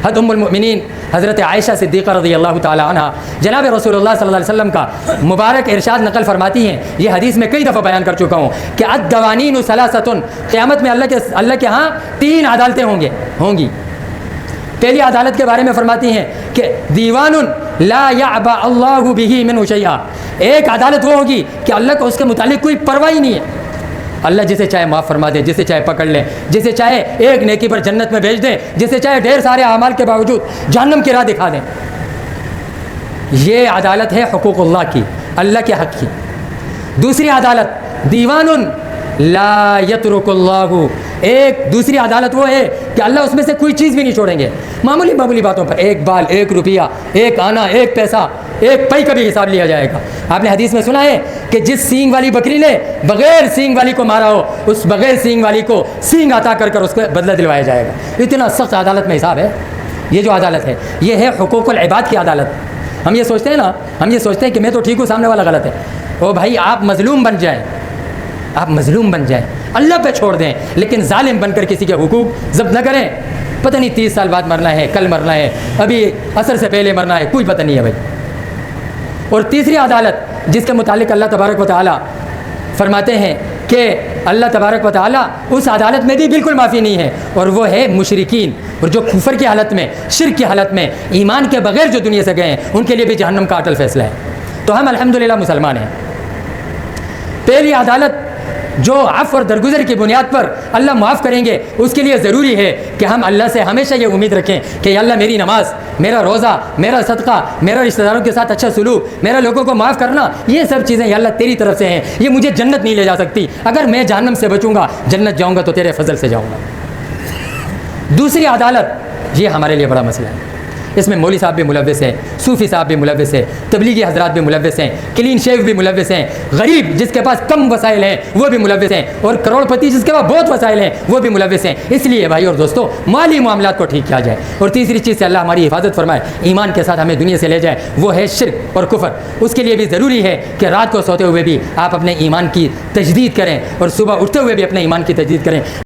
حضرت ام المؤمنین حضرت عائشہ صدیقہ رضی اللہ تعالی عنہ جناب رسول اللہ صلی اللہ علیہ وسلم کا مبارک ارشاد نقل فرماتی ہیں، یہ حدیث میں کئی دفعہ بیان کر چکا ہوں کہ الدوانین ثلاثۃ، قیامت میں اللہ کے ہاں 3 عدالتیں ہوں گی۔ پہلی عدالت کے بارے میں فرماتی ہیں کہ دیوان لا یعبأ اللہ بہ منہ شیئا، ایک عدالت وہ ہوگی کہ اللہ کو اس کے متعلق کوئی پرواہ ہی نہیں ہے، اللہ جسے چاہے معاف فرما دے، جسے چاہے پکڑ لے، جسے چاہے ایک نیکی پر جنت میں بھیج دے، جسے چاہے ڈھیر سارے اعمال کے باوجود جہنم کی راہ دکھا دیں۔ یہ عدالت ہے حقوق اللہ کی، اللہ کے حق کی۔ دوسری عدالت دیوان لا یترک اللہ، ایک دوسری عدالت وہ ہے کہ اللہ اس میں سے کوئی چیز بھی نہیں چھوڑیں گے، معمولی باتوں پر 1 بال 1 روپیہ 1 آنا 1 پیسہ 1 پئی کا بھی حساب لیا جائے گا۔ آپ نے حدیث میں سنا ہے کہ جس سینگ والی بکری نے بغیر سینگ والی کو مارا ہو، اس بغیر سینگ والی کو سینگ عطا کر اس کو بدلہ دلوایا جائے گا۔ اتنا سخت عدالت میں حساب ہے۔ یہ جو عدالت ہے یہ ہے حقوق العباد کی عدالت۔ ہم یہ سوچتے ہیں کہ میں تو ٹھیک ہوں، سامنے والا غلط ہے۔ او بھائی، آپ مظلوم بن جائیں، اللہ پہ چھوڑ دیں، لیکن ظالم بن کر کسی کے حقوق ضبط نہ کریں۔ پتہ نہیں 30 سال بعد مرنا ہے، کل مرنا ہے، ابھی عصر سے پہلے مرنا ہے، کوئی پتہ نہیں ہے بھائی۔ اور تیسری عدالت جس کے متعلق اللہ تبارک و تعالی فرماتے ہیں کہ اللہ تبارک و تعالی اس عدالت میں بھی بالکل معافی نہیں ہے، اور وہ ہے مشرکین، اور جو کفر کی حالت میں، شرک کی حالت میں، ایمان کے بغیر جو دنیا سے گئے ہیں، ان کے لیے بھی جہنم کا اٹل فیصلہ ہے۔ تو ہم الحمدللہ مسلمان ہیں۔ پہلی عدالت جو عفو اور درگزر کی بنیاد پر اللہ معاف کریں گے، اس کے لیے ضروری ہے کہ ہم اللہ سے ہمیشہ یہ امید رکھیں کہ یا اللہ میری نماز، میرا روزہ، میرا صدقہ، میرا رشتہ داروں کے ساتھ اچھا سلوک، میرا لوگوں کو معاف کرنا، یہ سب چیزیں یا اللہ تیری طرف سے ہیں، یہ مجھے جنت نہیں لے جا سکتی، اگر میں جہنم سے بچوں گا، جنت جاؤں گا تو تیرے فضل سے جاؤں گا۔ دوسری عدالت، یہ ہمارے لیے بڑا مسئلہ ہے، اس میں مولوی صاحب بھی ملوث ہیں، صوفی صاحب بھی ملوث ہیں، تبلیغی حضرات بھی ملوث ہیں، کلین شیو بھی ملوث ہیں، غریب جس کے پاس کم وسائل ہیں وہ بھی ملوث ہیں، اور کروڑ پتی جس کے پاس بہت وسائل ہیں وہ بھی ملوث ہیں۔ اس لیے بھائی اور دوستو، مالی معاملات کو ٹھیک کیا جائے۔ اور تیسری چیز سے اللہ ہماری حفاظت فرمائے، ایمان کے ساتھ ہمیں دنیا سے لے جائے، وہ ہے شرک اور کفر۔ اس کے لیے بھی ضروری ہے کہ رات کو سوتے ہوئے بھی آپ اپنے ایمان کی تجدید کریں، اور صبح اٹھتے ہوئے بھی اپنے ایمان کی تجدید کریں۔